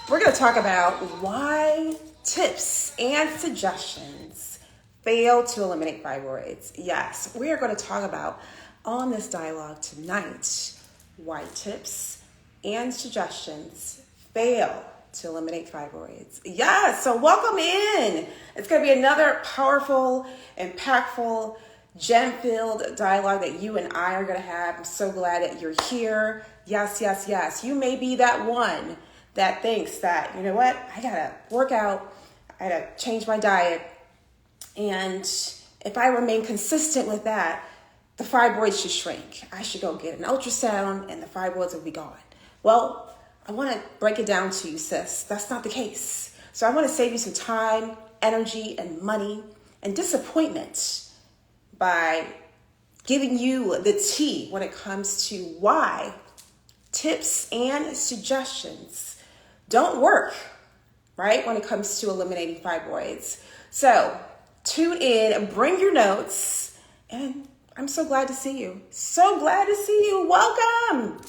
We're going to talk about why tips and suggestions fail to eliminate fibroids. Yes, we are going to talk about on this dialogue tonight why tips and suggestions fail to eliminate fibroids. Yes, so welcome in. It's going to be another powerful, impactful, gem-filled dialogue that you and I are going to have. I'm so glad that you're here. Yes, yes, yes. You may be that one that thinks that, you know what, I got to work out, I got to change my diet, and if I remain consistent with that, the fibroids should shrink. I should go get an ultrasound and the fibroids will be gone. Well, I want to break it down to you, sis. That's not the case. So I want to save you some time, energy, and money, and disappointment by giving you the tea when it comes to why tips and suggestions don't work, right, when it comes to eliminating fibroids. So tune in, bring your notes, and I'm so glad to see you. So glad to see you. Welcome.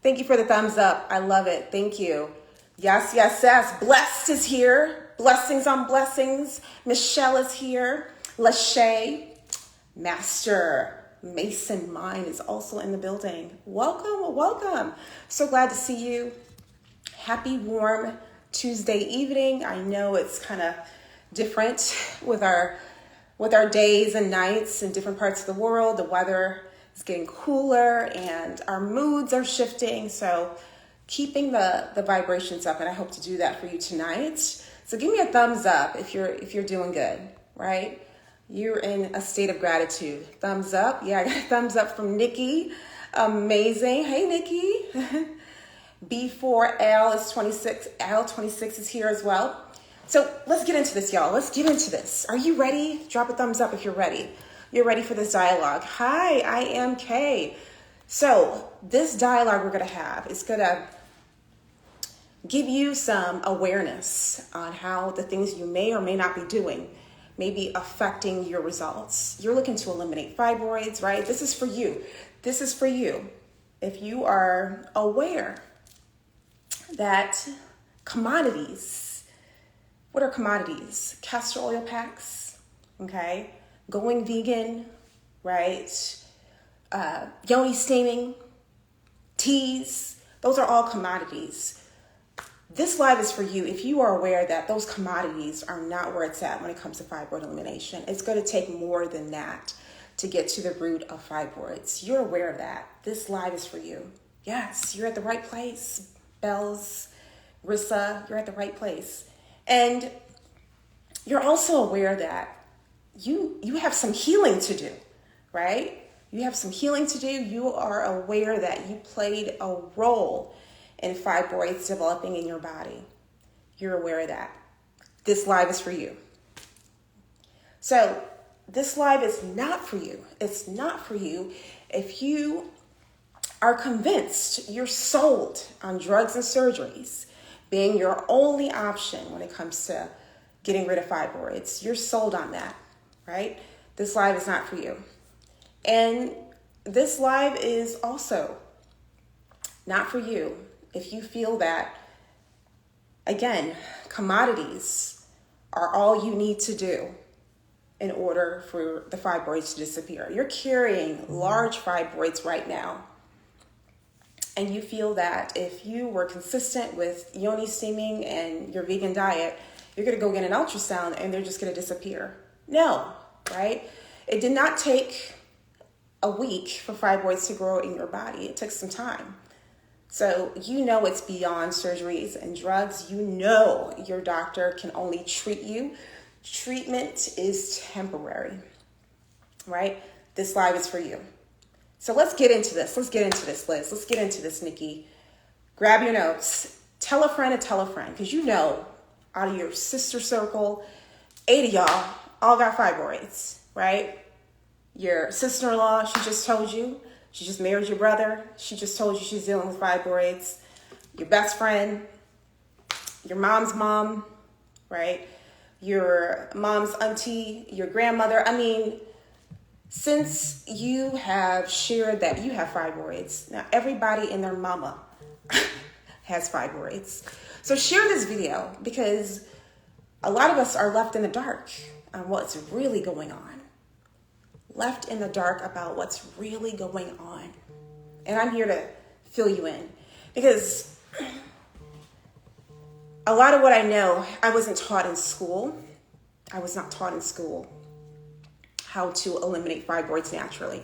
Thank you for the thumbs up. I love it. Thank you. Yes, yes, yes. Blessed is here. Blessings on blessings. Michelle is here. Lachey, Master Mason Mine is also in the building. Welcome, welcome. So glad to see you. Happy warm Tuesday evening. I know it's kind of different with our days and nights in different parts of the world. The weather is getting cooler and our moods are shifting. So keeping the vibrations up, and I hope to do that for you tonight. So give me a thumbs up if you're doing good, right? You're in a state of gratitude. Thumbs up. Yeah, I got a thumbs up from Nikki. Amazing. Hey, Nikki. B4L is 26. L26 is here as well. So let's get into this, y'all. Let's get into this. Are you ready? Drop a thumbs up if you're ready. You're ready for this dialogue. Hi, I am Kay. So this dialogue we're going to have is going to give you some awareness on how the things you may or may not be doing may be affecting your results. You're looking to eliminate fibroids, right? This is for you. This is for you. If you are aware that commodities, what are commodities? Castor oil packs, okay? Going vegan, right? Yoni steaming, teas, those are all commodities. This live is for you if you are aware that those commodities are not where it's at when it comes to fibroid elimination. It's going to take more than that to get to the root of fibroids. You're aware of that. This live is for you. Yes, you're at the right place. Bells, Rissa, you're at the right place. And you're also aware that you have some healing to do, right? You have some healing to do. You are aware that you played a role in fibroids developing in your body. You're aware of that. This live is for you. So this live is not for you. It's not for you if you are convinced, you're sold on drugs and surgeries being your only option when it comes to getting rid of fibroids. You're sold on that, right? This live is not for you. And this live is also not for you if you feel that, again, commodities are all you need to do in order for the fibroids to disappear. You're carrying large fibroids right now. And you feel that if you were consistent with yoni steaming and your vegan diet, you're going to go get an ultrasound and they're just going to disappear. No, right? It did not take a week for fibroids to grow in your body. It took some time. So you know it's beyond surgeries and drugs. You know your doctor can only treat you. Treatment is temporary, right? This live is for you. So let's get into this. Let's get into this, Liz. Let's get into this, Nikki. Grab your notes. Tell a friend, because you know out of your sister circle, 8 of y'all all got fibroids, right? Your sister-in-law, she just told you. She just married your brother. She just told you she's dealing with fibroids. Your best friend, your mom's mom, right? Your mom's auntie, your grandmother. I mean, since you have shared that you have fibroids, now everybody and their mama has fibroids. So share this video because a lot of us are left in the dark on what's really going on. Left in the dark about what's really going on. And I'm here to fill you in because a lot of what I know, I wasn't taught in school. I was not taught in school how to eliminate fibroids naturally.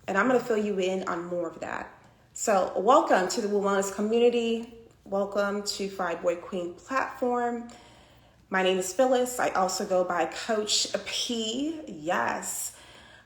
And I'm going to fill you in on more of that. So welcome to the Wellness community. Welcome to Fibroid Queen platform. My name is Phyllis. I also go by Coach P. Yes,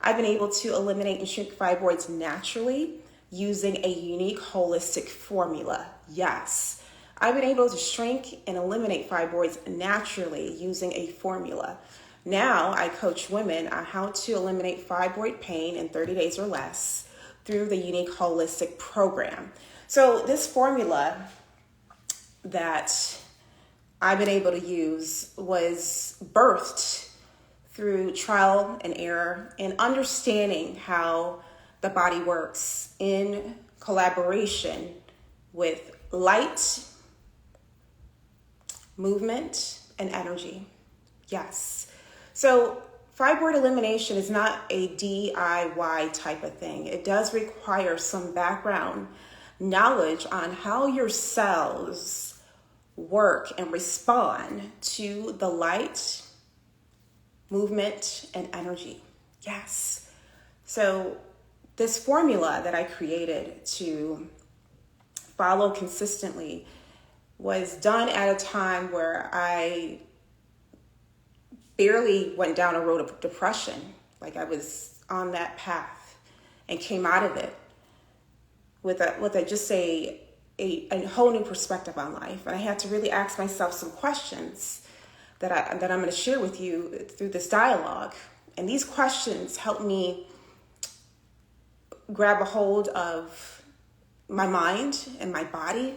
I've been able to eliminate and shrink fibroids naturally using a unique holistic formula. Yes, I've been able to shrink and eliminate fibroids naturally using a formula. Now I coach women on how to eliminate fibroid pain in 30 days or less through the unique holistic program. So this formula that I've been able to use was birthed through trial and error and understanding how the body works in collaboration with light, movement, and energy. Yes. So fibroid elimination is not a DIY type of thing. It does require some background knowledge on how your cells work and respond to the light, movement, and energy. Yes. So this formula that I created to follow consistently was done at a time where I barely went down a road of depression. Like I was on that path and came out of it with a whole new perspective on life. And I had to really ask myself some questions that I'm going to share with you through this dialogue. And these questions helped me grab a hold of my mind and my body.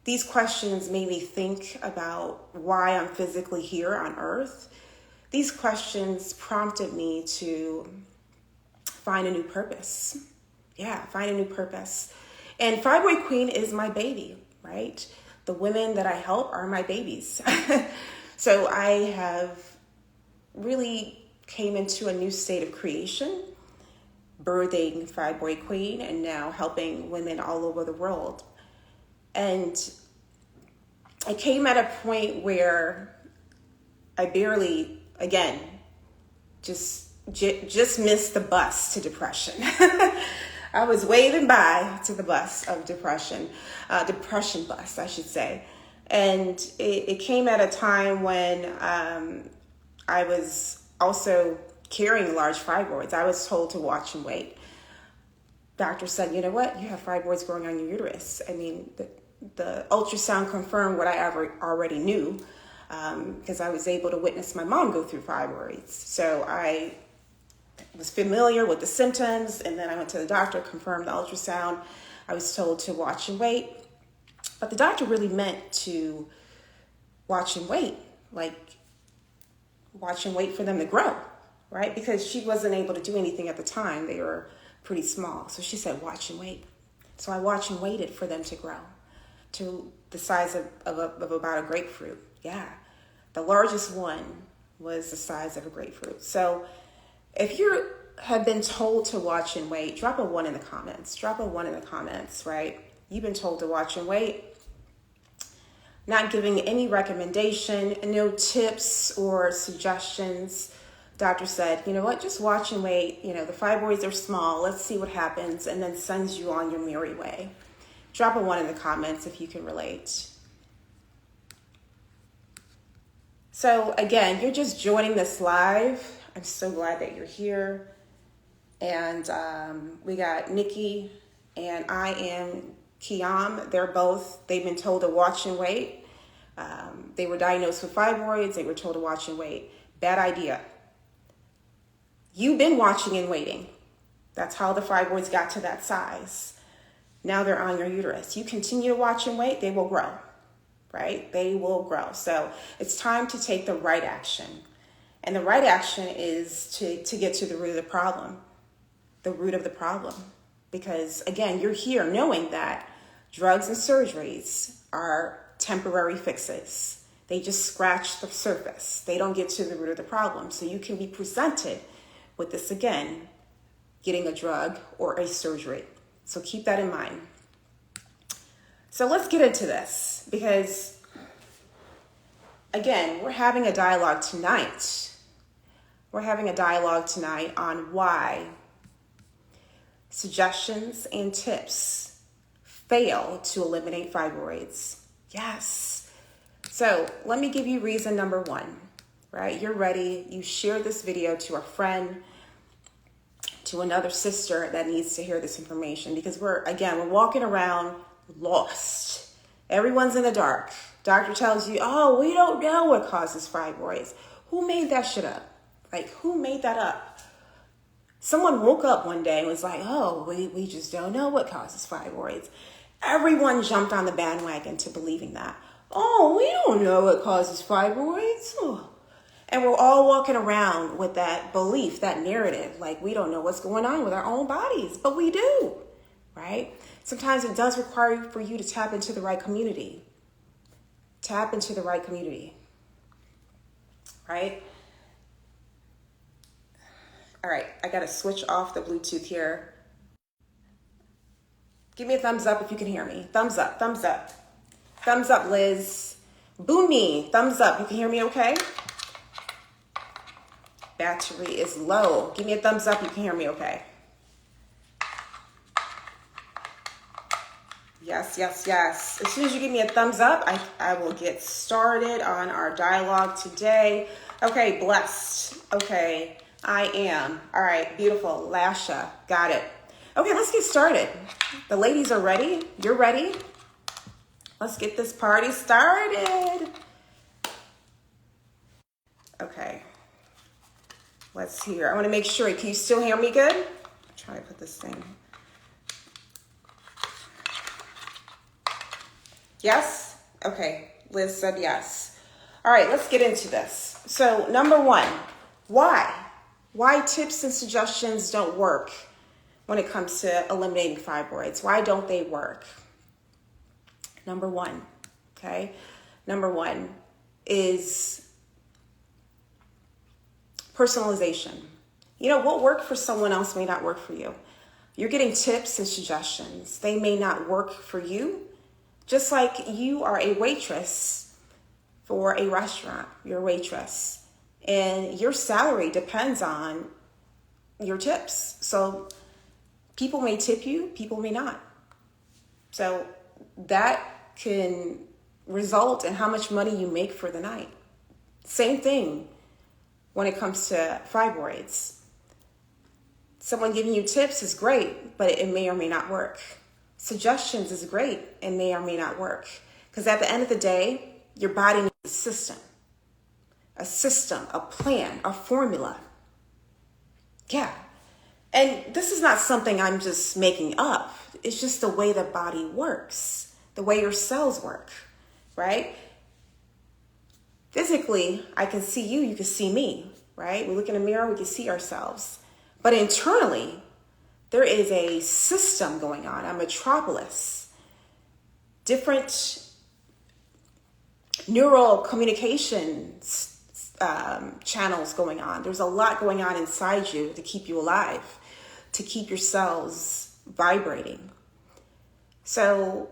These questions made me think about why I'm physically here on earth. These questions prompted me to find a new purpose. Yeah, find a new purpose. And Fibroid Queen is my baby, right? The women that I help are my babies. So I have really came into a new state of creation, birthing Fibroid Queen, and now helping women all over the world. And I came at a point where I barely, again, just missed the bus to depression. I was waving by to the bus of depression bus, I should say. And it came at a time when I was also carrying large fibroids. I was told to watch and wait. Doctor said, you know what, you have fibroids growing on your uterus. I mean, the ultrasound confirmed what I already knew because I was able to witness my mom go through fibroids. So I was familiar with the symptoms, and then I went to the doctor, confirmed the ultrasound. I was told to watch and wait. But the doctor really meant to watch and wait, like watch and wait for them to grow, right? Because she wasn't able to do anything at the time. They were pretty small. So she said, watch and wait. So I watched and waited for them to grow to the size of about a grapefruit. Yeah. The largest one was the size of a grapefruit. So if you have been told to watch and wait, drop a 1 in the comments. Drop a 1 in the comments, right? You've been told to watch and wait. Not giving any recommendation, no tips or suggestions. Doctor said, you know what, just watch and wait. You know, the fibroids are small. Let's see what happens, and then sends you on your merry way. Drop a 1 in the comments if you can relate. So again, you're just joining this live. I'm so glad that you're here. And we got Nikki and I am Kiam. They've been told to watch and wait. They were diagnosed with fibroids. They were told to watch and wait. Bad idea. You've been watching and waiting. That's how the fibroids got to that size. Now they're on your uterus. You continue to watch and wait, they will grow, right? They will grow. So it's time to take the right action. And the right action is to get to the root of the problem. The root of the problem. Because again, you're here knowing that Drugs and surgeries are temporary fixes. They just scratch the surface. They don't get to the root of the problem. So you can be presented with this again, getting a drug or a surgery. So keep that in mind. So let's get into this because, again, we're having a dialogue tonight. We're having a dialogue tonight on why suggestions and tips fail to eliminate fibroids. Yes. So let me give you reason number one, right? You're ready. You share this video to a friend, to another sister that needs to hear this information because we're walking around lost. Everyone's in the dark. Doctor tells you, oh, we don't know what causes fibroids. Who made that shit up? Like, who made that up? Someone woke up one day and was like, oh, we just don't know what causes fibroids. Everyone jumped on the bandwagon to believing that. Oh, we don't know what causes fibroids. Oh. And we're all walking around with that belief, that narrative, like we don't know what's going on with our own bodies, but we do, right? Sometimes it does require for you to tap into the right community. Tap into the right community, right? All right, I got to switch off the Bluetooth here. Give me a thumbs up if you can hear me. Thumbs up, thumbs up. Thumbs up, Liz. Boom me, thumbs up. You can hear me okay? Battery is low. Give me a thumbs up, you can hear me okay? Yes, yes, yes. As soon as you give me a thumbs up, I will get started on our dialogue today. Okay, blessed. Okay, I am. All right, beautiful. Lasha, got it. Okay, let's get started. The ladies are ready. You're ready. Let's get this party started. Okay. Let's hear. I want to make sure. Can you still hear me good? I'm trying to put this thing. Yes? Okay. Liz said yes. All right, let's get into this. So, number one, why? Why tips and suggestions don't work when it comes to eliminating fibroids? Why don't they work? Number one, okay? Number one is personalization. You know, what worked for someone else may not work for you. You're getting tips and suggestions. They may not work for you. Just like you are a waitress for a restaurant, you're a waitress. And your salary depends on your tips. So people may tip you, people may not. So that can result in how much money you make for the night. Same thing when it comes to fibroids. Someone giving you tips is great, but it may or may not work. Suggestions is great and may or may not work. Because at the end of the day, your body needs a system, a plan, a formula. Yeah. And this is not something I'm just making up. It's just the way the body works, the way your cells work, right? Physically, I can see you, you can see me, right? We look in a mirror, we can see ourselves. But internally, there is a system going on, a metropolis, different neural communications channels going on. There's a lot going on inside you to keep you alive, to keep your cells vibrating. So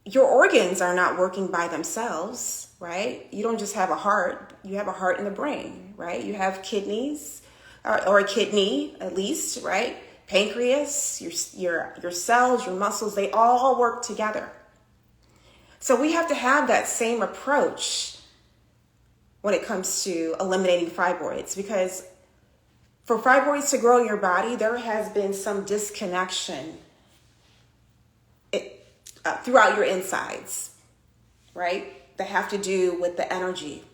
your organs are not working by themselves, right? You don't just have a heart. You have a heart and a brain, right? You have kidneys, or a kidney at least, right? Pancreas, your cells, your muscles, they all work together. So we have to have that same approach when it comes to eliminating fibroids, because for fibroids to grow in your body, there has been some disconnection throughout your insides, right? That have to do with the energy,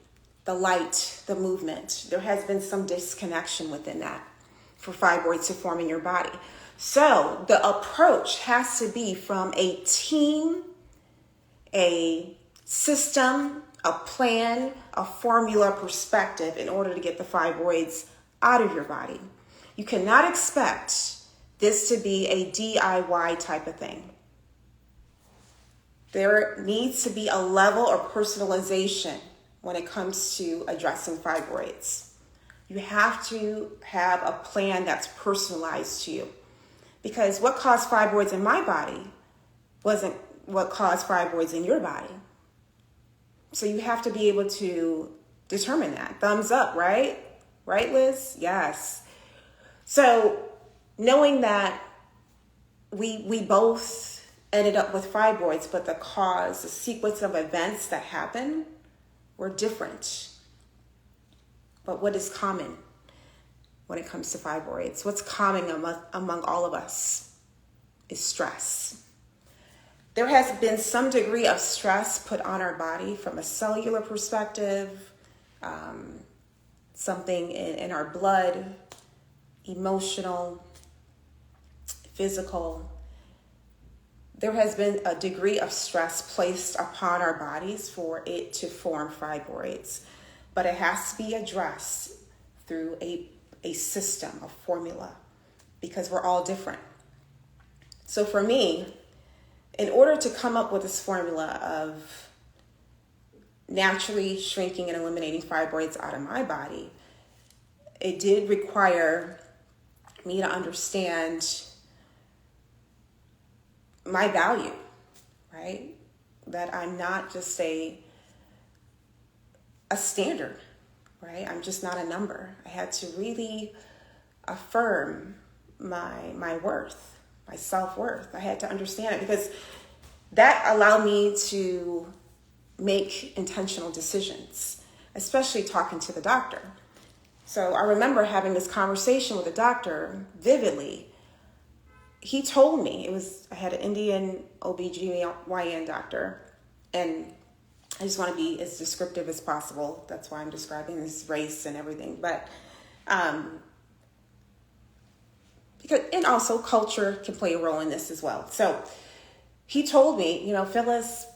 the light, the movement. There has been some disconnection within that for fibroids to form in your body. So the approach has to be from a team, a system, a plan, a formula perspective in order to get the fibroids out of your body. You cannot expect this to be a DIY type of thing. There needs to be a level of personalization when it comes to addressing fibroids. You have to have a plan that's personalized to you, because what caused fibroids in my body wasn't what caused fibroids in your body. So you have to be able to determine that. Thumbs up, right? Right, Liz? Yes. So knowing that we both ended up with fibroids, but the cause, the sequence of events that happened were different. But what is common when it comes to fibroids? What's common among all of us is stress. There has been some degree of stress put on our body from a cellular perspective, something in our blood, emotional, physical. There has been a degree of stress placed upon our bodies for it to form fibroids, but it has to be addressed through a system, a formula, because we're all different. So for me, in order to come up with this formula of naturally shrinking and eliminating fibroids out of my body, it did require me to understand my value, right? That I'm not just a standard, right? I'm just not a number. I had to really affirm my worth, my self-worth. I had to understand it, because that allowed me to make intentional decisions, especially talking to the doctor. So I remember having this conversation with the doctor vividly. He told me, I had an Indian OBGYN doctor, and I just want to be as descriptive as possible. That's why I'm describing his race and everything. But and also culture can play a role in this as well. So he told me, Phyllis,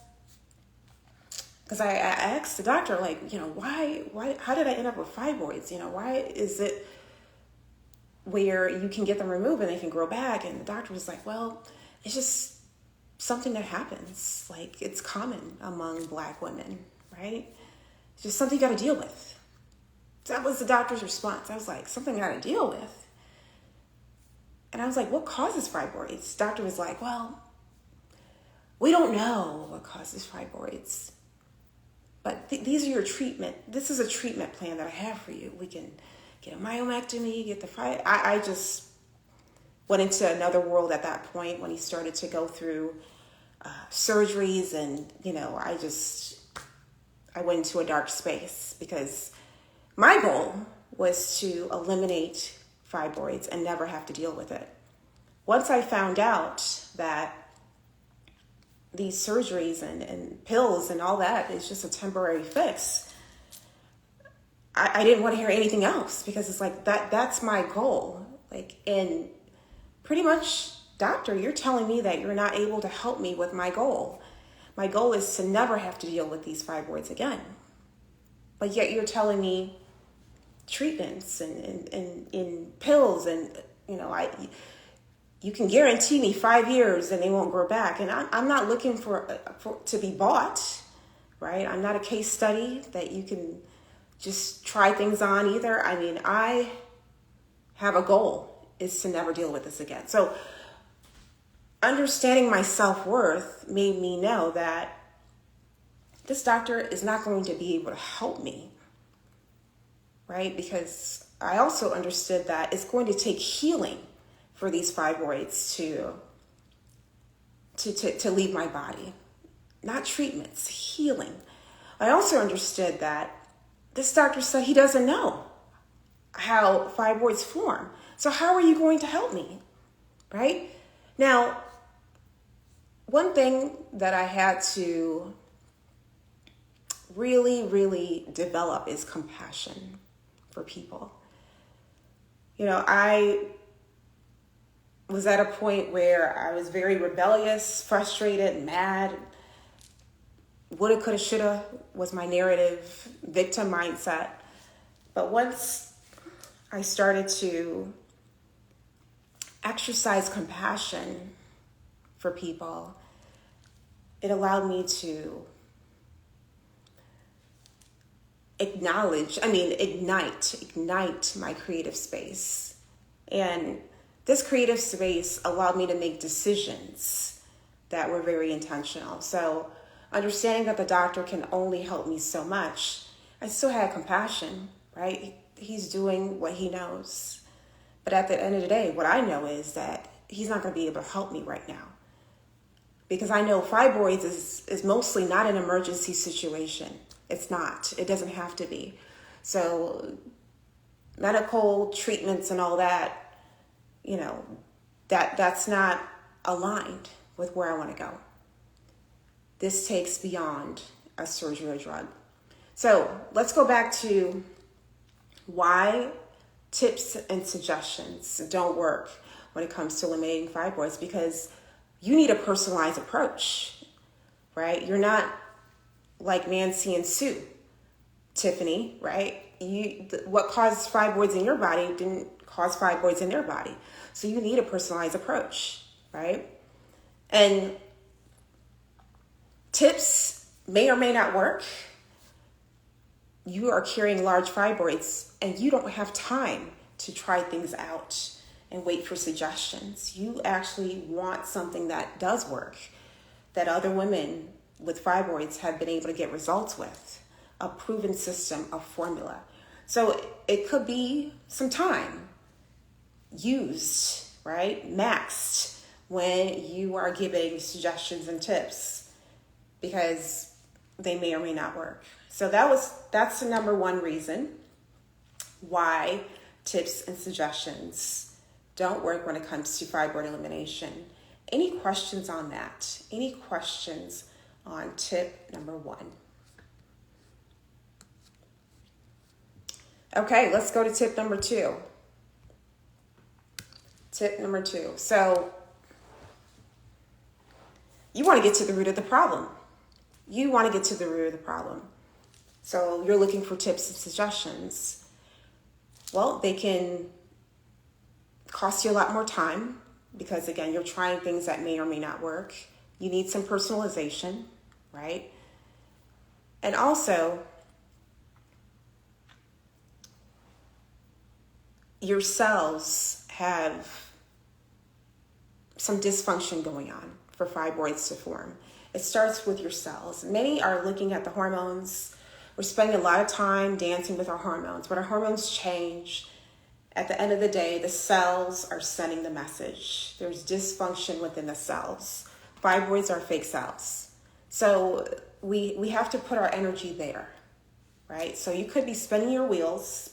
because I asked the doctor, why, how did I end up with fibroids? Why is it where you can get them removed and they can grow back? And the doctor was like, well, it's just something that happens. Like, it's common among Black women, right? It's just something you got to deal with. That was the doctor's response. I was like, something I got to deal with? And I was like, what causes fibroids? Doctor was like, well, we don't know what causes fibroids, but these are your treatment. This is a treatment plan that I have for you. We can get a myomectomy, get the fibroid. I just went into another world at that point when he started to go through surgeries, and I went into a dark space, because my goal was to eliminate fibroids and never have to deal with it. Once I found out that these surgeries and pills and all that is just a temporary fix, I didn't want to hear anything else, because it's like that's my goal. And pretty much, doctor, you're telling me that you're not able to help me with my goal. My goal is to never have to deal with these fibroids again. But yet you're telling me treatments and pills, and you can guarantee me 5 years and they won't grow back. And I'm not looking for to be bought, right? I'm not a case study that you can just try things on either. I mean, I have a goal, is to never deal with this again. So understanding my self-worth made me know that this doctor is not going to be able to help me, right? Because I also understood that it's going to take healing for these fibroids to leave my body. Not treatments, healing. I also understood that this doctor said he doesn't know how fibroids form. So how are you going to help me, right? Now, one thing that I had to really, really develop is compassion for people. I was at a point where I was very rebellious, frustrated, mad. Woulda, coulda, shoulda was my narrative, victim mindset. But once I started to exercise compassion for people, it allowed me to ignite my creative space. And this creative space allowed me to make decisions that were very intentional. So understanding that the doctor can only help me so much, I still had compassion, right? He's doing what he knows. But at the end of the day, what I know is that he's not going to be able to help me right now. Because I know fibroids is mostly not an emergency situation. It's not. It doesn't have to be. So medical treatments and all that, that's not aligned with where I want to go. This takes beyond a surgery or drug. So let's go back to why tips and suggestions don't work when it comes to eliminating fibroids, because you need a personalized approach, right? You're not like Nancy and Sue, Tiffany, right? What caused fibroids in your body didn't cause fibroids in their body. So you need a personalized approach, right? And tips may or may not work. You are carrying large fibroids and you don't have time to try things out and wait for suggestions. You actually want something that does work, that other women with fibroids have been able to get results with, a proven system, a formula. So it could be some time used, right? Maxed when you are giving suggestions and tips, because they may or may not work. So that's the number one reason why tips and suggestions don't work when it comes to fibroid elimination. Any questions on that? Any questions on tip number one? Okay, let's go to tip number two. Tip number two. So you want to get to the root of the problem. You want to get to the root of the problem. So you're looking for tips and suggestions. Well, they can cost you a lot more time because, again, you're trying things that may or may not work. You need some personalization, right? And also, your cells have some dysfunction going on for fibroids to form. It starts with your cells. Many are looking at the hormones. We're spending a lot of time dancing with our hormones, but our hormones change. At the end of the day, the cells are sending the message. There's dysfunction within the cells. Fibroids are fake cells. So we have to put our energy there, right? So you could be spinning your wheels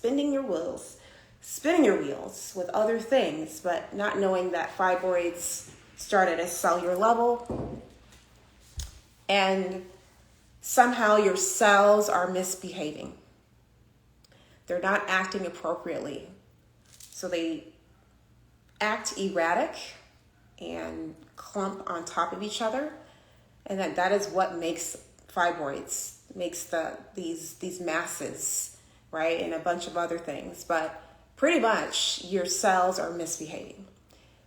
with other things, but not knowing that fibroids start at a cellular level, and somehow your cells are misbehaving. They're not acting appropriately. So they act erratic and clump on top of each other. And that is what makes fibroids, makes these masses, right? And a bunch of other things. But pretty much your cells are misbehaving.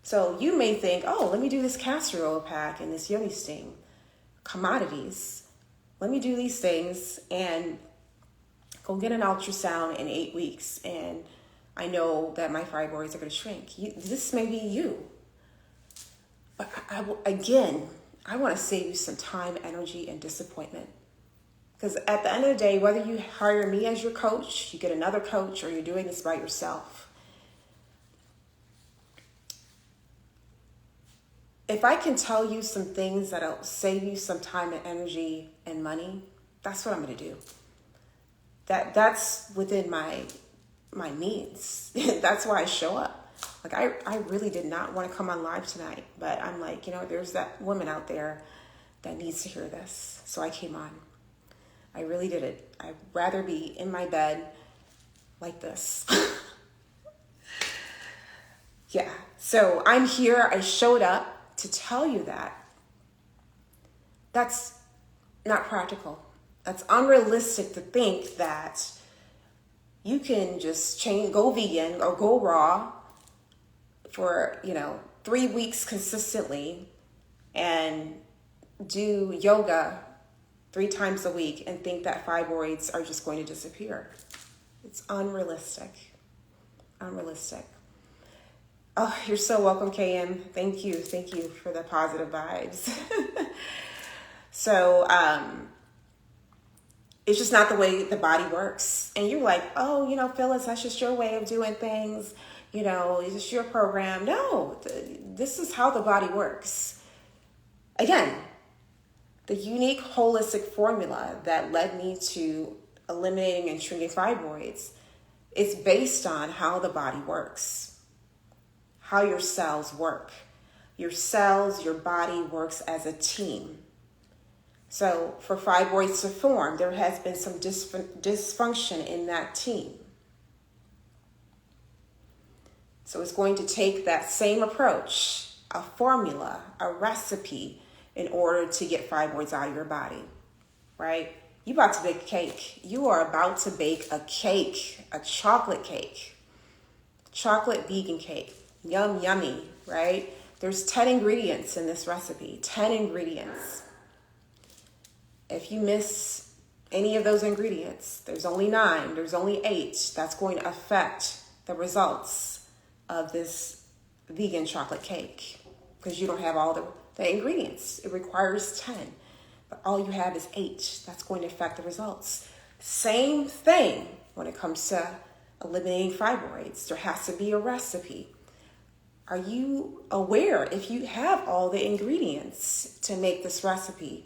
So you may think, oh, let me do this castor oil pack and this yoni sting, commodities. Let me do these things and go get an ultrasound in 8 weeks. And I know that my fibroids are going to shrink. This may be you. But I want to save you some time, energy, and disappointment. Because at the end of the day, whether you hire me as your coach, you get another coach, or you're doing this by yourself, if I can tell you some things that'll save you some time and energy and money, that's what I'm going to do. That's within my means. That's why I show up. Like I really did not want to come on live tonight, but I'm like, there's that woman out there that needs to hear this. So I came on. I really did it. I'd rather be in my bed like this. Yeah. So I'm here. I showed up to tell you that. That's not practical. That's unrealistic to think that you can just go vegan or go raw for, 3 weeks consistently and do yoga 3 times a week and think that fibroids are just going to disappear. It's unrealistic. Unrealistic. Oh, you're so welcome, KM. Thank you. Thank you for the positive vibes. So, it's just not the way the body works. And you're like, oh, Phyllis, that's just your way of doing things. It's just your program. No, this is how the body works. Again, the unique holistic formula that led me to eliminating and shrinking fibroids is based on how the body works, how your cells work. Your cells, your body works as a team. So for fibroids to form, there has been some dysfunction in that team. So it's going to take that same approach, a formula, a recipe, in order to get fibroids out of your body, right? You about to bake a cake. You are about to bake a cake, a chocolate cake, chocolate vegan cake. Yum, yummy, right? There's 10 ingredients in this recipe, 10 ingredients. If you miss any of those ingredients, there's only 9, there's only 8, that's going to affect the results of this vegan chocolate cake because you don't have all the ingredients. It requires 10, but all you have is 8. That's going to affect the results. Same thing when it comes to eliminating fibroids. There has to be a recipe. Are you aware if you have all the ingredients to make this recipe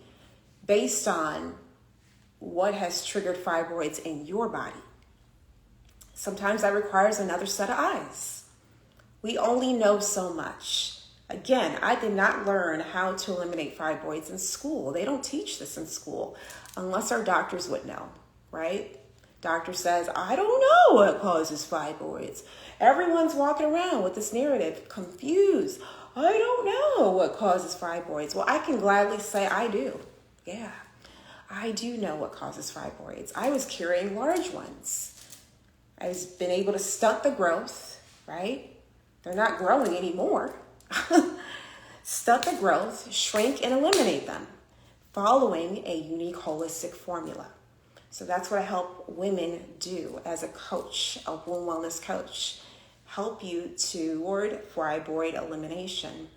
based on what has triggered fibroids in your body? Sometimes that requires another set of eyes. We only know so much. Again, I did not learn how to eliminate fibroids in school. They don't teach this in school unless our doctors would know, right? Doctor says, I don't know what causes fibroids. Everyone's walking around with this narrative, confused. I don't know what causes fibroids. Well, I can gladly say I do. Yeah, I do know what causes fibroids. I was carrying large ones. I've been able to stunt the growth, right? They're not growing anymore. Stunt the growth, shrink, and eliminate them, following a unique holistic formula. So that's what I help women do as a coach, a womb wellness coach. Help you toward fibroid elimination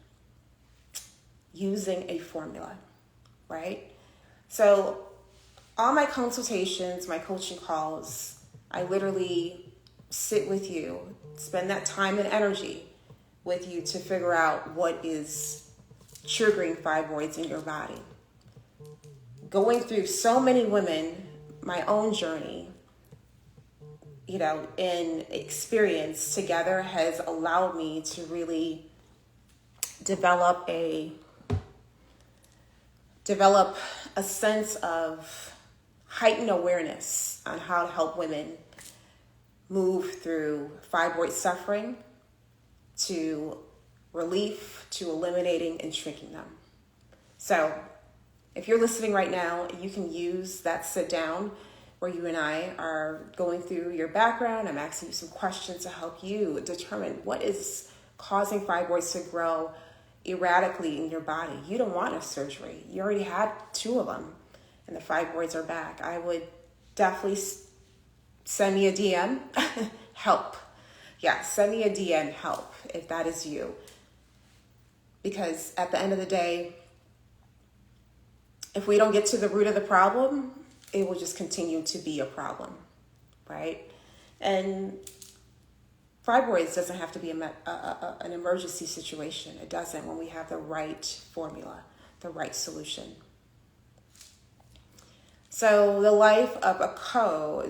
using a formula, right? So all my consultations, my coaching calls, I literally sit with you, spend that time and energy with you to figure out what is triggering fibroids in your body. Going through so many women, my own journey, in experience together has allowed me to really develop a sense of heightened awareness on how to help women move through fibroid suffering to relief, to eliminating and shrinking them. So if you're listening right now, you can use that sit down where you and I are going through your background. I'm asking you some questions to help you determine what is causing fibroids to grow erratically in your body. You don't want a surgery. You already had 2 of them and the fibroids are back. I would definitely send me a DM, help. Yeah, send me a DM, help, if that is you. Because at the end of the day, if we don't get to the root of the problem, it will just continue to be a problem, right? And fibroids doesn't have to be an emergency situation. It doesn't when we have the right formula, the right solution. So the life of a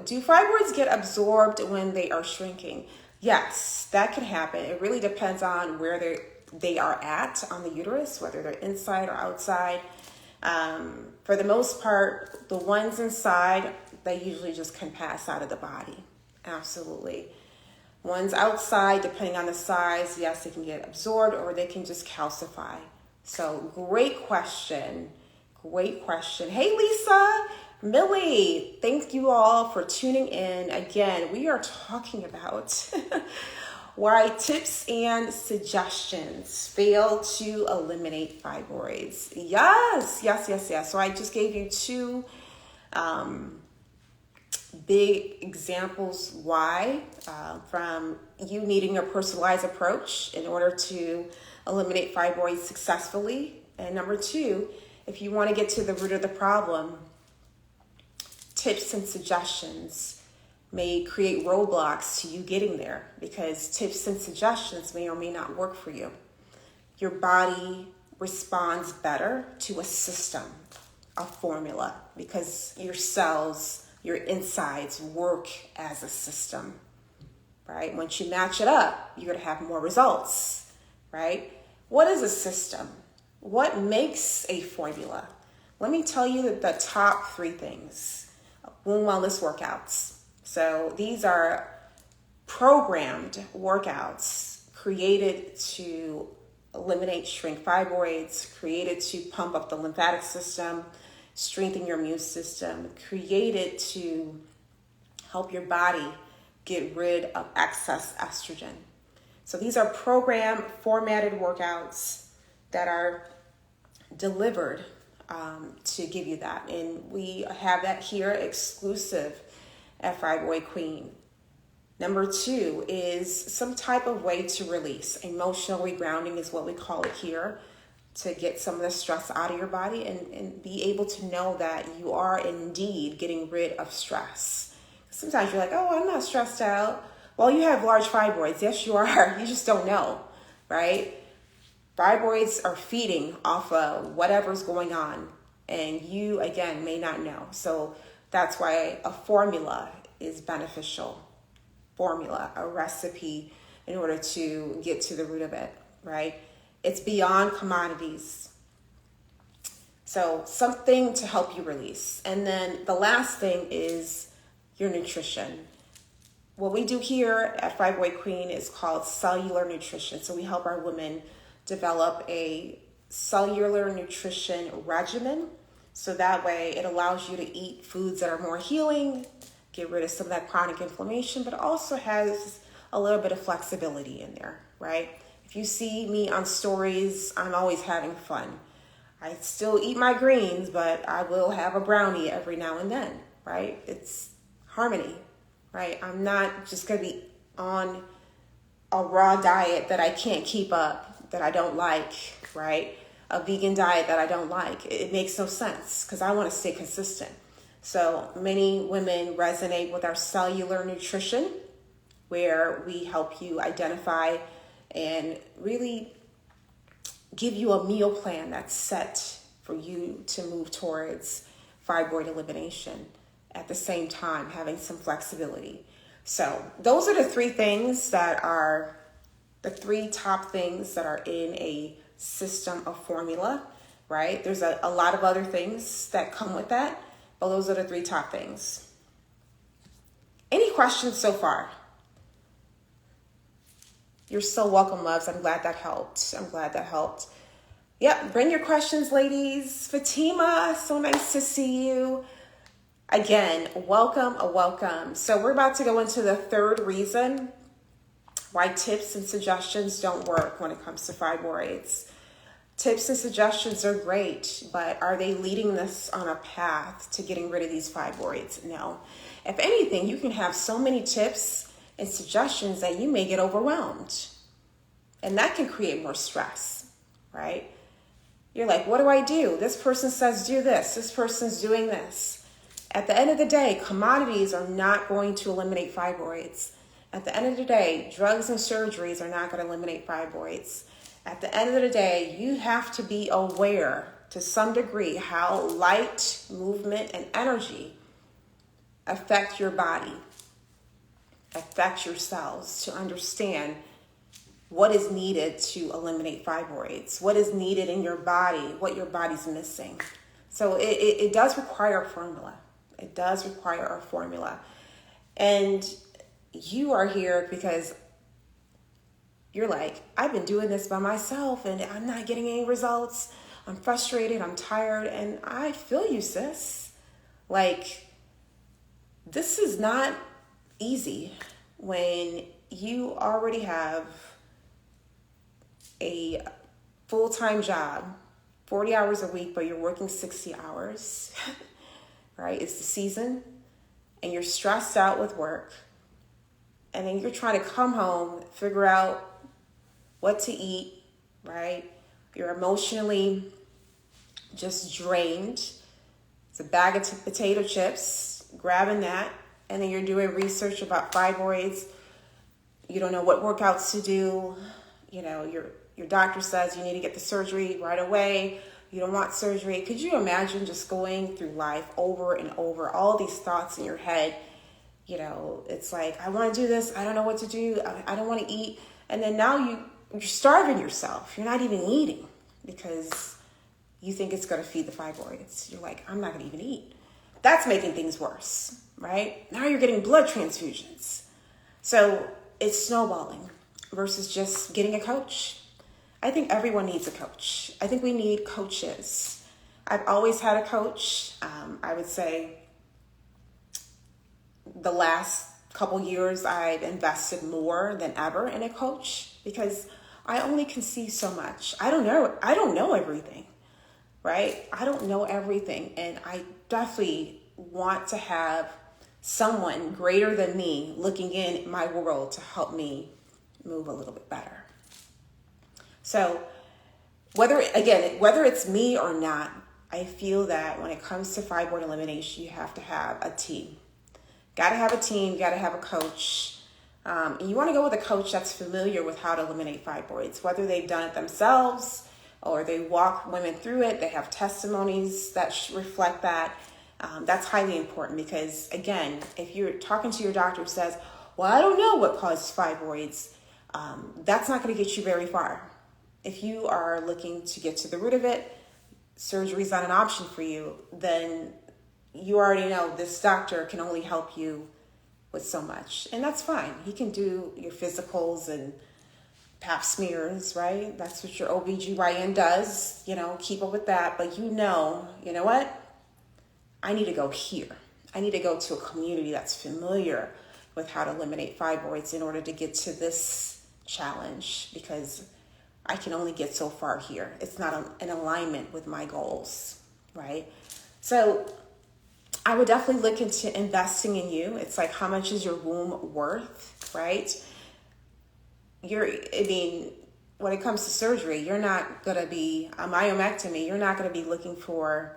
do fibroids get absorbed when they are shrinking? Yes, that can happen. It really depends on where they are at on the uterus, whether they're inside or outside. For the most part, the ones inside, they usually just can pass out of the body. Absolutely. Ones outside, depending on the size, yes, they can get absorbed or they can just calcify. So great question. Great question. Hey, Lisa, Millie, thank you all for tuning in. Again, we are talking about Why tips and suggestions fail to eliminate fibroids. Yes. So I just gave you two big examples why, from you needing a personalized approach in order to eliminate fibroids successfully. And number two, if you want to get to the root of the problem, tips and suggestions may create roadblocks to you getting there, because tips and suggestions may or may not work for you. Your body responds better to a system, a formula, because your cells, your insides work as a system, right? Once you match it up, you're going to have more results, right? What is a system? What makes a formula? Let me tell you the top three things. Womb wellness workouts. So these are programmed workouts created to eliminate, shrink fibroids, created to pump up the lymphatic system, strengthen your immune system, created to help your body get rid of excess estrogen. So these are programmed, formatted workouts that are delivered to give you that. And we have that here exclusive at Fibroid Queen. Number two is some type of way to release. Emotional regrounding is what we call it here, to get some of the stress out of your body and be able to know that you are indeed getting rid of stress. Sometimes you're like, oh, I'm not stressed out. Well, you have large fibroids. Yes, you are. You just don't know, right? Fibroids are feeding off of whatever's going on, and you, again, may not know. So that's why a formula is beneficial. Formula, a recipe, in order to get to the root of it, right? It's beyond commodities. So something to help you release. And then the last thing is your nutrition. What we do here at Fibroid Queen is called cellular nutrition. So we help our women develop a cellular nutrition regimen. So that way it allows you to eat foods that are more healing, get rid of some of that chronic inflammation, but also has a little bit of flexibility in there, right? If you see me on stories, I'm always having fun. I still eat my greens, but I will have a brownie every now and then, right? It's harmony, right? I'm not just going to be on a raw diet that I can't keep up, that I don't like, right? A vegan diet that I don't like. It makes no sense because I want to stay consistent. So many women resonate with our cellular nutrition, where we help you identify and really give you a meal plan that's set for you to move towards fibroid elimination, at the same time having some flexibility. So those are the three things that are the three top things that are in a system of formula, right? There's a lot of other things that come with that, but those are the three top things. Any questions so far? You're so welcome, loves. I'm glad that helped. Yep, bring your questions, ladies. Fatima, so nice to see you. Again, welcome. So we're about to go into the third reason why tips and suggestions don't work when it comes to fibroids. Tips and suggestions are great, but are they leading us on a path to getting rid of these fibroids? No. If anything, you can have so many tips and suggestions that you may get overwhelmed. And that can create more stress, right? You're like, what do I do? This person says do this. This person's doing this. At the end of the day, commodities are not going to eliminate fibroids. At the end of the day, drugs and surgeries are not going to eliminate fibroids. At the end of the day, you have to be aware to some degree how light, movement, and energy affect your body, affect your cells, to understand what is needed to eliminate fibroids, what is needed in your body, what your body's missing. So it does require a formula. It does require a formula. And you are here because you're like, I've been doing this by myself and I'm not getting any results. I'm frustrated, I'm tired, and I feel you, sis. Like, this is not easy when you already have a full-time job, 40 hours a week, but you're working 60 hours, right? It's the season, and you're stressed out with work, and then you're trying to come home, figure out what to eat, right? You're emotionally just drained. It's a bag of potato chips, grabbing that, and then you're doing research about fibroids. You don't know what workouts to do. You know, your doctor says you need to get the surgery right away. You don't want surgery. Could you imagine just going through life over and over, all these thoughts in your head? You know, it's like, I want to do this. I don't know what to do. I don't want to eat. And then now you're starving yourself. You're not even eating because you think it's going to feed the fibroids. You're like, I'm not going to even eat. That's making things worse, right? Now you're getting blood transfusions. So it's snowballing versus just getting a coach. I think everyone needs a coach. I think we need coaches. I've always had a coach. I would say the last couple years I've invested more than ever in a coach because I only can see so much. I don't know everything, right? I don't know everything. And I definitely want to have someone greater than me looking in my world to help me move a little bit better. So whether it's me or not, I feel that when it comes to fibroid elimination, you have to have a team. Got to have a team, got to have a coach. And you want to go with a coach that's familiar with how to eliminate fibroids, whether they've done it themselves or they walk women through it. They have testimonies that reflect that. That's highly important because, again, if you're talking to your doctor who says, well, I don't know what causes fibroids, that's not going to get you very far. If you are looking to get to the root of it, surgery is not an option for you, then you already know this doctor can only help you with so much. And that's fine. He can do your physicals and pap smears, right? That's what your OBGYN does, keep up with that. But you know what? I need to go here. I need to go to a community that's familiar with how to eliminate fibroids in order to get to this challenge because I can only get so far here. It's not in alignment with my goals, right? So I would definitely look into investing in you. It's like, how much is your womb worth, right? When it comes to surgery, you're not going to be a myomectomy. You're not going to be looking for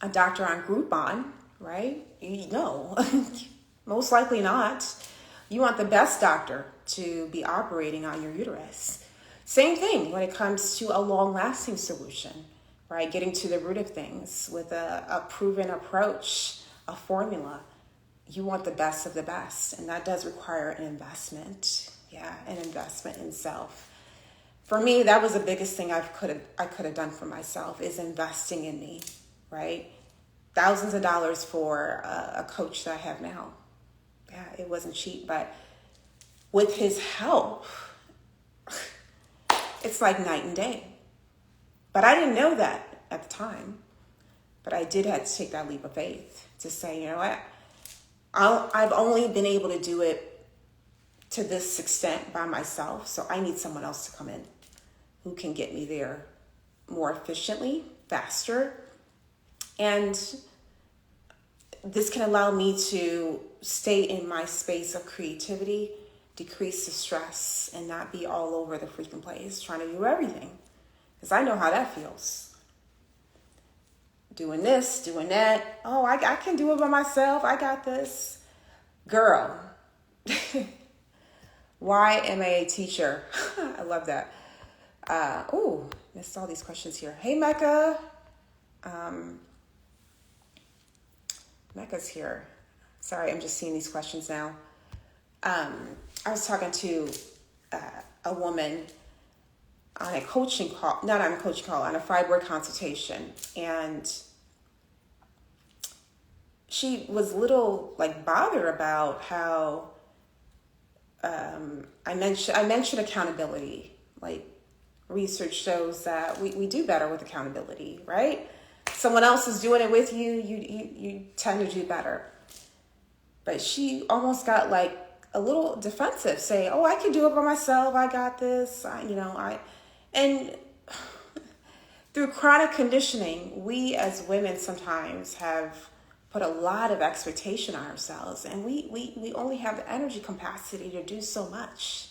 a doctor on Groupon, right? No, most likely not. You want the best doctor to be operating on your uterus. Same thing when it comes to a long-lasting solution, right? Getting to the root of things with a proven approach, a formula. You want the best of the best, and that does require an investment. Yeah, an investment in self. For me, that was the biggest thing I could have done for myself is investing in me, right? Thousands of dollars for a coach that I have now. Yeah, it wasn't cheap, but with his help, it's like night and day. But I didn't know that at the time. But I did have to take that leap of faith to say, you know what? I've only been able to do it to this extent by myself. So I need someone else to come in who can get me there more efficiently, faster. And this can allow me to stay in my space of creativity, decrease the stress, and not be all over the freaking place trying to do everything. Because I know how that feels. Doing this, doing that. Oh, I can do it by myself. I got this. Girl. Why am I a teacher? I love that. Missed all these questions here. Hey, Mecca. Mecca's here. Sorry, I'm just seeing these questions now. I was talking to a woman on a coaching call, not on a coaching call, on a fibroid consultation. And she was a little bothered about how I mentioned accountability. Research shows that we do better with accountability, right? Someone else is doing it with you, you tend to do better. But she almost got a little defensive, say, oh, I can do it by myself. I got this. And through chronic conditioning, we as women sometimes have put a lot of expectation on ourselves, and we only have the energy capacity to do so much,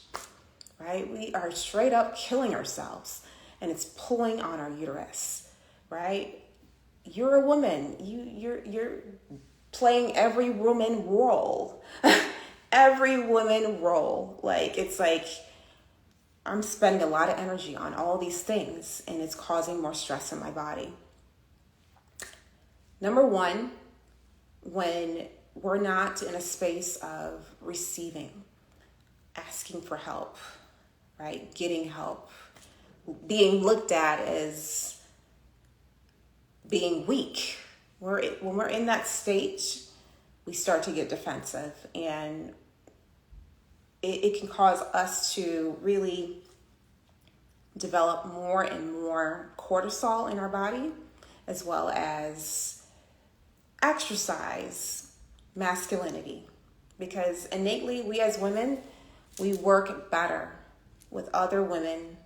right? We are straight up killing ourselves, and it's pulling on our uterus, right? You're a woman. You're playing every woman role, every woman role. It's like I'm spending a lot of energy on all these things, and it's causing more stress in my body. Number one, when we're not in a space of receiving, asking for help, right? Getting help, being looked at as being weak. When we're in that state, we start to get defensive, and it can cause us to really develop more and more cortisol in our body, as well as exercise masculinity. Because innately, we as women, we work better with other women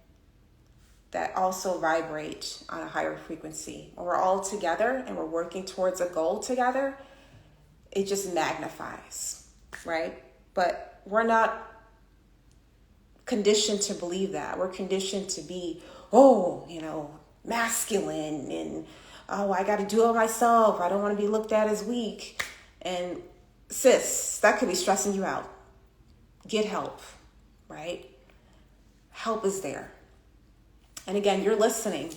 that also vibrate on a higher frequency. When we're all together and we're working towards a goal together, it just magnifies, right? But we're not conditioned to believe that. We're conditioned to be, masculine, and I got to do it myself. I don't want to be looked at as weak. And sis, that could be stressing you out. Get help, right? Help is there. And again, you're listening.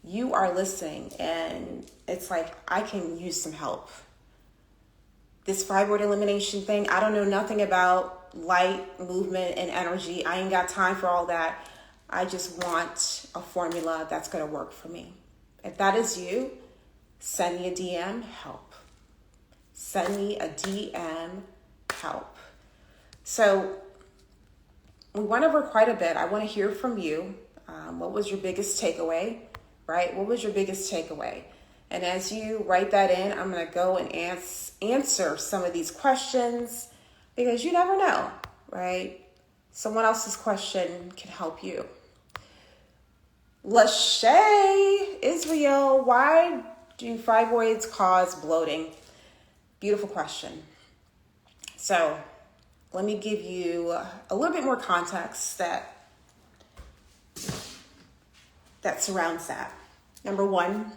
You are listening, and it's like, I can use some help. This fibroid elimination thing, I don't know nothing about light, movement, and energy. I ain't got time for all that. I just want a formula that's going to work for me. If that is you, send me a DM, help. Send me a DM, help. So we went over quite a bit. I want to hear from you. What was your biggest takeaway, right? What was your biggest takeaway? And as you write that in, I'm going to go and answer some of these questions, because you never know, right? Someone else's question can help you. Lachey, Israel, why do fibroids cause bloating? Beautiful question. So let me give you a little bit more context that surrounds that. Number one,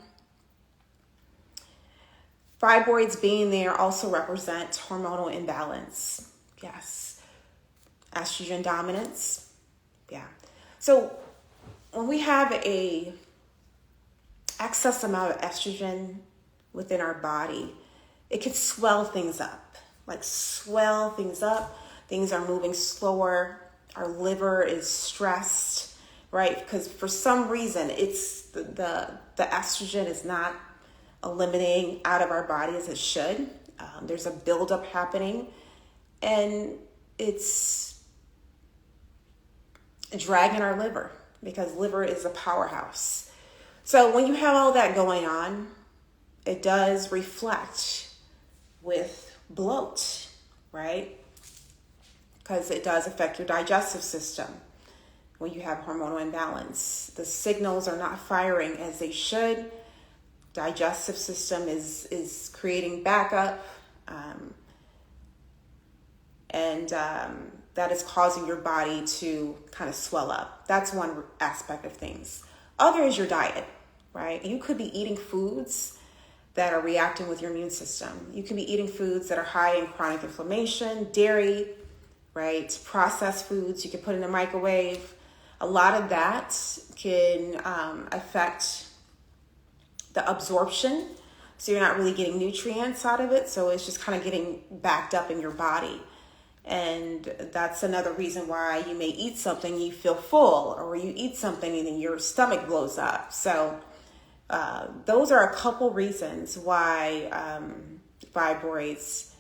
fibroids being there also represent hormonal imbalance. Yes. Estrogen dominance. Yeah. So when we have a excess amount of estrogen within our body, it can swell things up. Things are moving slower. Our liver is stressed, right? Because for some reason, it's the estrogen is not eliminating out of our body as it should. There's a buildup happening, and it's dragging our liver, because liver is a powerhouse. So when you have all that going on, it does reflect with bloat, right? Because it does affect your digestive system. When you have hormonal imbalance, the signals are not firing as they should. Digestive system is creating backup, and that is causing your body to kind of swell up. That's one aspect of things. Other is your diet, right? You could be eating foods that are reacting with your immune system. You can be eating foods that are high in chronic inflammation, dairy, right? Processed foods you can put in the microwave. A lot of that can affect the absorption. So you're not really getting nutrients out of it. So it's just kind of getting backed up in your body. And that's another reason why you may eat something, you feel full, or you eat something and then your stomach blows up. So those are a couple reasons why fibroids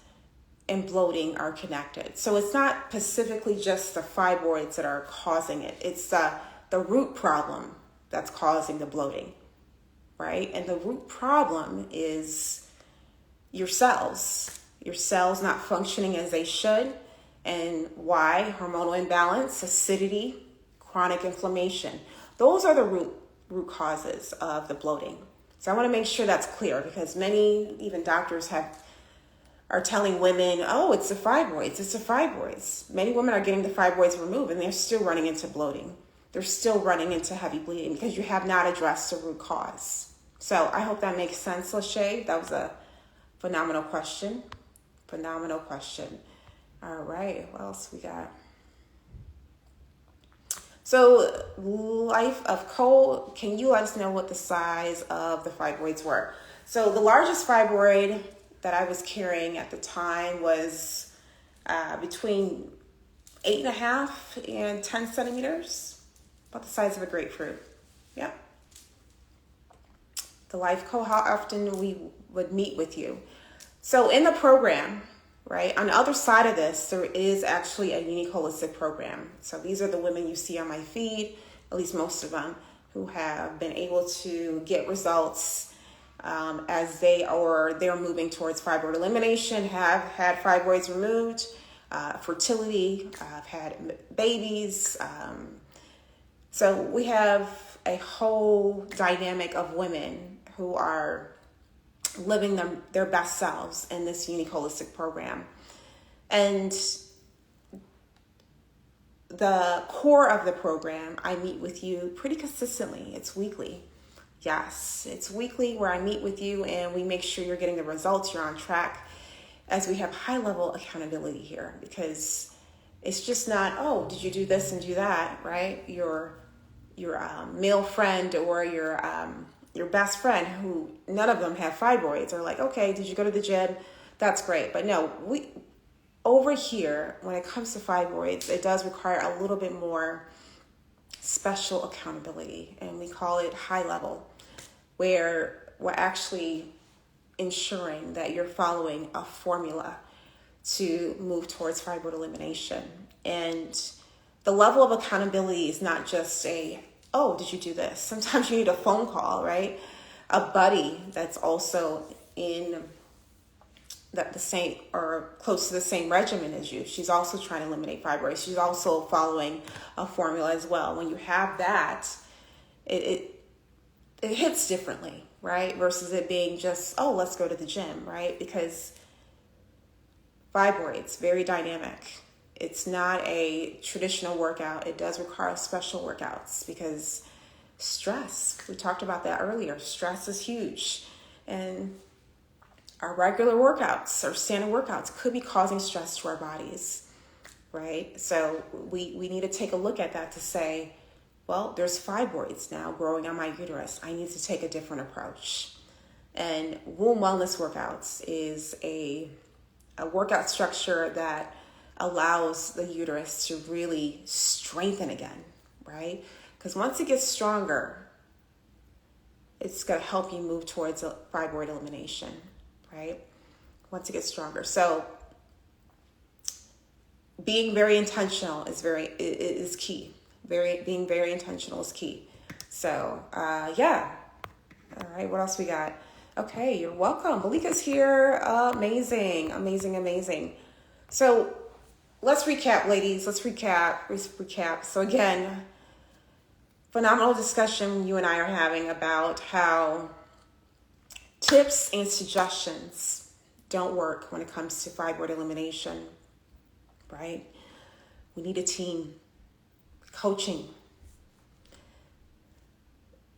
and bloating are connected. So it's not specifically just the fibroids that are causing it. It's the root problem that's causing the bloating, right? And the root problem is your cells not functioning as they should. And why? Hormonal imbalance, acidity, chronic inflammation. Those are the root causes of the bloating. So I want to make sure that's clear, because many, even doctors are telling women, oh, it's the fibroids, it's the fibroids. Many women are getting the fibroids removed and they're still running into bloating. They're still running into heavy bleeding because you have not addressed the root cause. So I hope that makes sense, Lachey. That was a phenomenal question. Phenomenal question. All right, what else we got? So, Life of Cole, can you let us know what the size of the fibroids were? So the largest fibroid that I was carrying at the time was between 8.5 and 10 centimeters, about the size of a grapefruit. Yeah. The Life Co, how often we would meet with you. So in the program, right, on the other side of this, there is actually a unique holistic program. So these are the women you see on my feed, at least most of them, who have been able to get results as they're moving towards fibroid elimination, have had fibroids removed, fertility, have had babies. So we have a whole dynamic of women who are living their best selves in this unique holistic program. And the core of the program, I meet with you pretty consistently. It's weekly. Yes, it's weekly where I meet with you and we make sure you're getting the results, you're on track, as we have high level accountability here, because it's just not, oh, did you do this and do that, right? Your male friend or your best friend, who none of them have fibroids, are like, okay, did you go to the gym? That's great. But no, over here, when it comes to fibroids, it does require a little bit more special accountability, and we call it high level, where we're actually ensuring that you're following a formula to move towards fibroid elimination. And the level of accountability is not just oh, did you do this? Sometimes you need a phone call, right? A buddy that's also in the same or close to the same regimen as you. She's also trying to eliminate fibroids. She's also following a formula as well. When you have that, it hits differently, right? Versus it being just, oh, let's go to the gym, right? Because fibroids, very dynamic. It's not a traditional workout. It does require special workouts because stress, we talked about that earlier. Stress is huge. And our regular workouts, our standard workouts, could be causing stress to our bodies, right? So we need to take a look at that to say, well, there's fibroids now growing on my uterus. I need to take a different approach. And womb wellness workouts is a workout structure that allows the uterus to really strengthen again, right? Because once it gets stronger, it's going to help you move towards a fibroid elimination, right? Once it gets stronger. So being very intentional is key. Being very intentional is key. So, yeah. All right, what else we got? Okay, you're welcome. Malika's here. Amazing, amazing, amazing. So let's recap, ladies. Let's recap. So again, phenomenal discussion you and I are having about how tips and suggestions don't work when it comes to fibroid elimination, right? We need a team, coaching.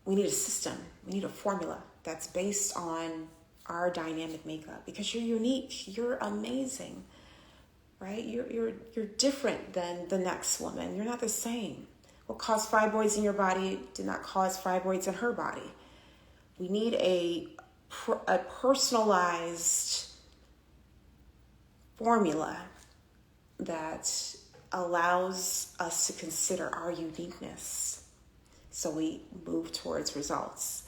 We need a system. We need a formula that's based on our dynamic makeup, because you're unique. You're amazing, right? You're different than the next woman. You're not the same. What caused fibroids in your body did not cause fibroids in her body. We need a personalized formula that allows us to consider our uniqueness so we move towards results.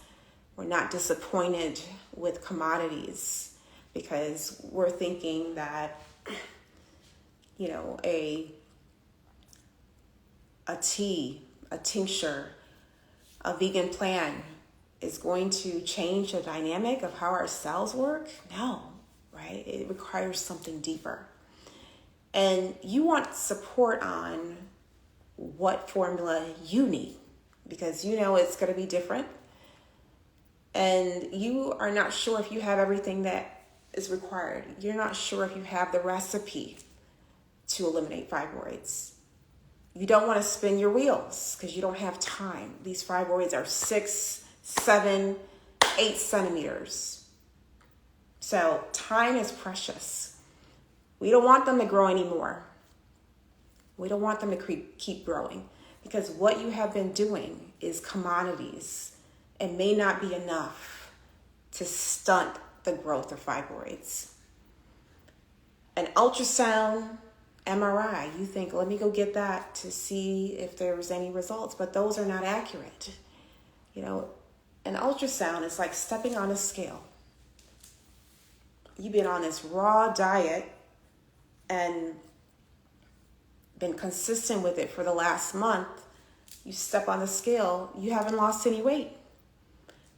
We're not disappointed with commodities because we're thinking that, you know, a tea, a tincture, a vegan plan is going to change the dynamic of how our cells work. No, right? It requires something deeper. And you want support on what formula you need, because you know it's going to be different. And you are not sure if you have everything that is required. You're not sure if you have the recipe to eliminate fibroids. You don't want to spin your wheels because you don't have time. These fibroids are 6, 7, 8 centimeters. So time is precious. We don't want them to grow anymore. We don't want them to keep growing, because what you have been doing is commodities and may not be enough to stunt the growth of fibroids. An ultrasound, MRI, you think, let me go get that to see if there's any results, but those are not accurate. You know, an ultrasound is like stepping on a scale. You've been on this raw diet and been consistent with it for the last month. You step on the scale, you haven't lost any weight.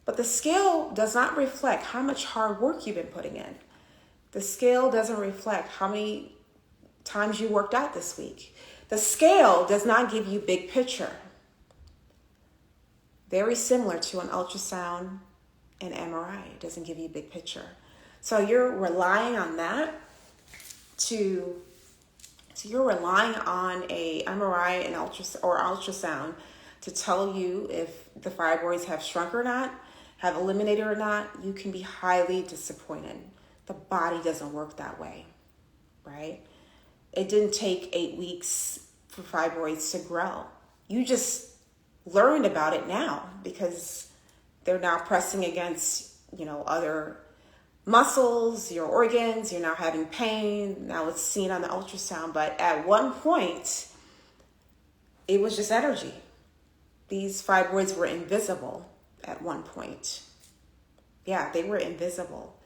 But the scale does not reflect how much hard work you've been putting in. The scale doesn't reflect how many times you worked out this week. The scale does not give you big picture. Very similar to an ultrasound and MRI. It doesn't give you big picture. So you're relying on that you're relying on a MRI and ultrasound to tell you if the fibroids have shrunk or not, have eliminated or not. You can be highly disappointed. The body doesn't work that way, right? It didn't take 8 weeks for fibroids to grow. You just learned about it now because they're now pressing against, other muscles, your organs. You're now having pain. Now it's seen on the ultrasound. But at one point, it was just energy. These fibroids were invisible at one point. Yeah, they were invisible.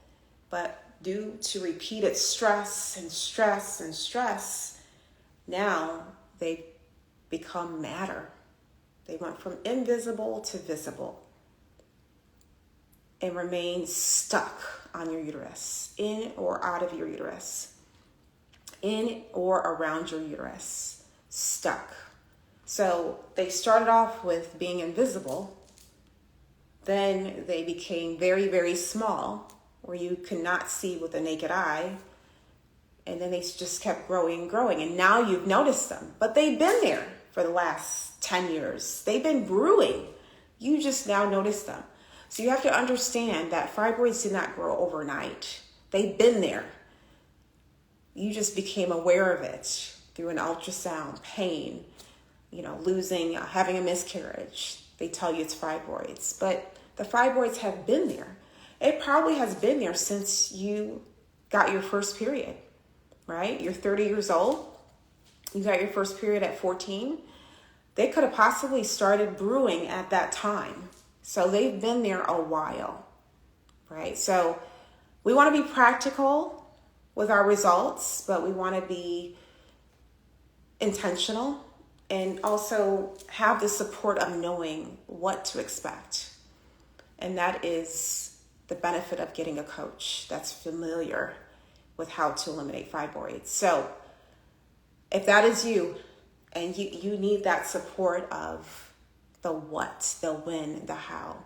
But due to repeated stress and stress and stress, now they become matter. They went from invisible to visible and remain stuck on your uterus, in or out of your uterus, in or around your uterus, stuck. So they started off with being invisible. Then they became very, very small, where you could not see with the naked eye. And then they just kept growing and growing. And now you've noticed them. But they've been there for the last 10 years. They've been brewing. You just now notice them. So you have to understand that fibroids did not grow overnight. They've been there. You just became aware of it through an ultrasound, pain, having a miscarriage. They tell you it's fibroids. But the fibroids have been there. It probably has been there since you got your first period, right? You're 30 years old. You got your first period at 14. They could have possibly started brewing at that time. So they've been there a while, right? So we want to be practical with our results, but we want to be intentional and also have the support of knowing what to expect. And that is the benefit of getting a coach that's familiar with how to eliminate fibroids. So if that is you and you need that support of the what, the when, the how,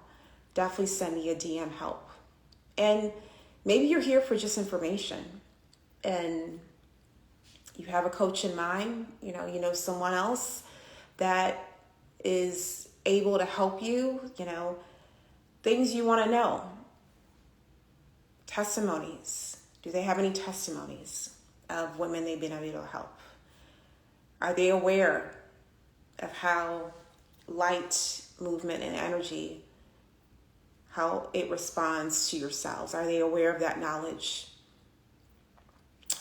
definitely send me a DM help. And maybe you're here for just information and you have a coach in mind, you know someone else that is able to help you, things you want to know. Testimonies. Do they have any testimonies of women they've been able to help? Are they aware of how light movement and energy, how it responds to your cells? Are they aware of that knowledge?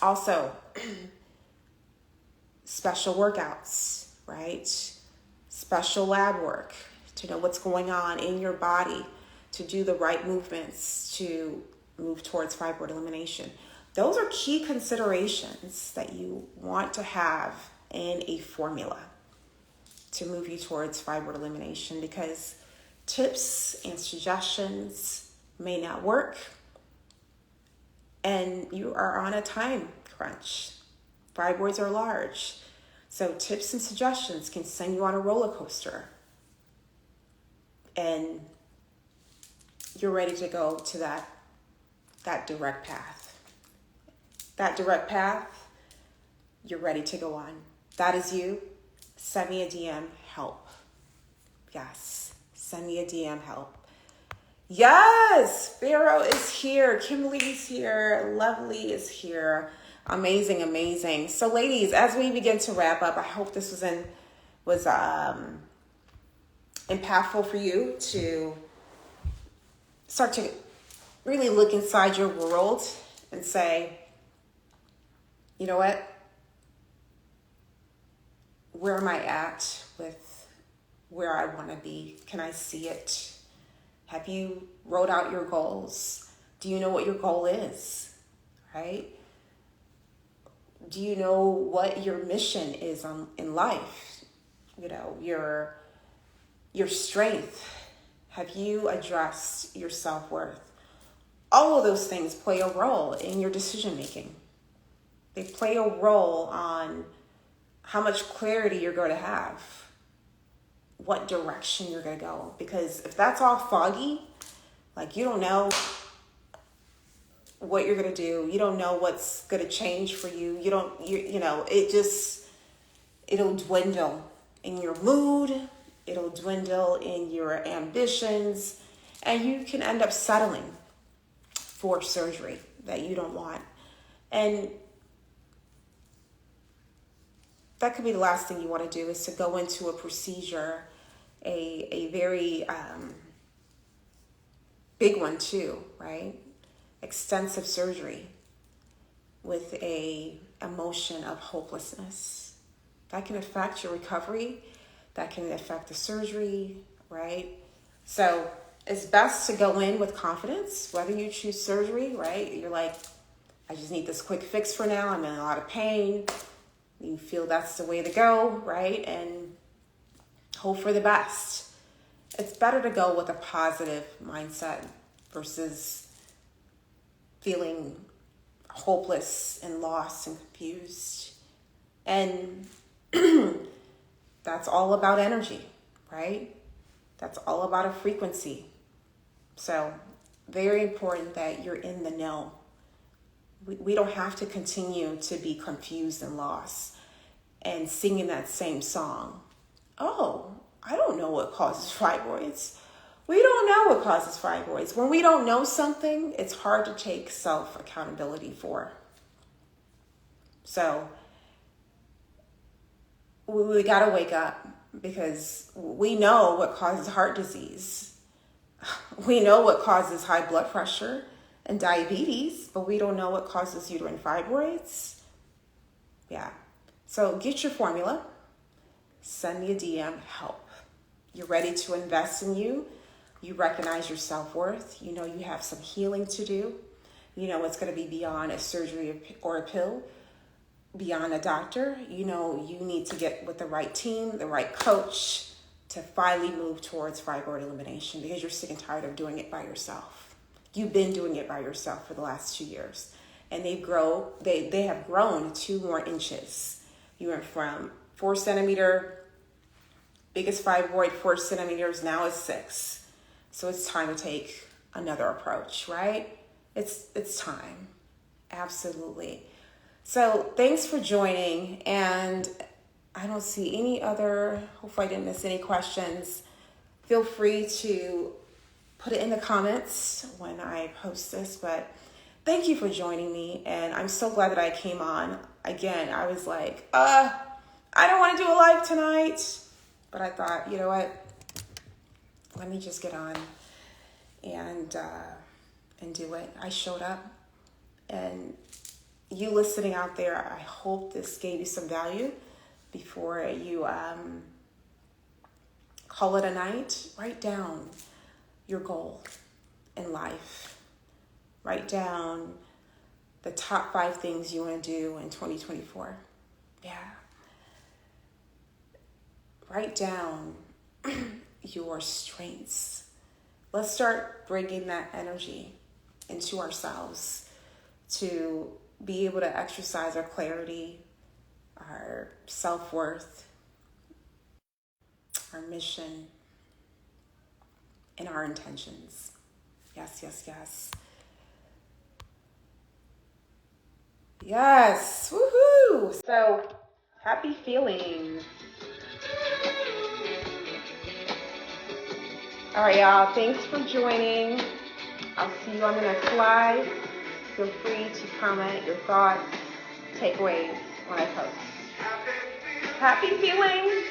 Also, special workouts, right? Special lab work to know what's going on in your body, to do the right movements to move towards fibroid elimination. Those are key considerations that you want to have in a formula to move you towards fibroid elimination, because tips and suggestions may not work and you are on a time crunch. Fibroids are large. So tips and suggestions can send you on a roller coaster. And you're ready to go to that direct path. That direct path, you're ready to go on. That is you. Send me a DM, help. Yes, send me a DM, help. Yes, Pharaoh is here. Kimberly's here. Lovely is here. Amazing, amazing. So ladies, as we begin to wrap up, I hope this was impactful for you to start to really look inside your world and say, you know what? Where am I at with where I want to be? Can I see it? Have you wrote out your goals? Do you know what your goal is? Right? Do you know what your mission is in life? You know, your strength. Have you addressed your self-worth? All of those things play a role in your decision making. They play a role on how much clarity you're going to have, what direction you're going to go. Because if that's all foggy, like you don't know what you're going to do, you don't know what's going to change for you, it'll dwindle in your mood, it'll dwindle in your ambitions, and you can end up settling for surgery that you don't want. And that could be the last thing you want to do, is to go into a procedure, a very big one too, right? Extensive surgery with a emotion of hopelessness. That can affect your recovery. That can affect the surgery, right? So it's best to go in with confidence, whether you choose surgery, right? You're like, I just need this quick fix for now. I'm in a lot of pain. You feel that's the way to go, right? And hope for the best. It's better to go with a positive mindset versus feeling hopeless and lost and confused. And that's all about energy, right? That's all about a frequency. So very important that you're in the know. We don't have to continue to be confused and lost and singing that same song. Oh, I don't know what causes fibroids. We don't know what causes fibroids. When we don't know something, it's hard to take self-accountability for. So we got to wake up, because we know what causes heart disease. We know what causes high blood pressure and diabetes, but we don't know what causes uterine fibroids. Yeah. So get your formula. Send me a DM, help. You're ready to invest in you. You recognize your self-worth. You know you have some healing to do. You know it's going to be beyond a surgery or a pill, beyond a doctor. You know you need to get with the right team, the right coach to finally move towards fibroid elimination, because you're sick and tired of doing it by yourself. You've been doing it by yourself for the last 2 years, and they have grown 2 more inches. You went from 4 centimeter, biggest fibroid, 4 centimeters, now it's 6. So it's time to take another approach, right? It's time. Absolutely. So thanks for joining, and I don't see any other, hopefully I didn't miss any questions. Feel free to put it in the comments when I post this, but thank you for joining me, and I'm so glad that I came on. Again, I was like, I don't want to do a live tonight, but I thought, you know what? Let me just get on and do it. I showed up, and you listening out there, I hope this gave you some value before you call it a night. Write down your goal in life. Write down the top 5 things you want to do in 2024. Yeah. Write down your strengths. Let's start bringing that energy into ourselves to be able to exercise our clarity, our self-worth, our mission, and our intentions. Yes, yes, yes. Yes, woohoo! So, happy feelings. All right, y'all, thanks for joining. I'll see you on the next live. Feel free to comment your thoughts, takeaways when I post. Happy feelings.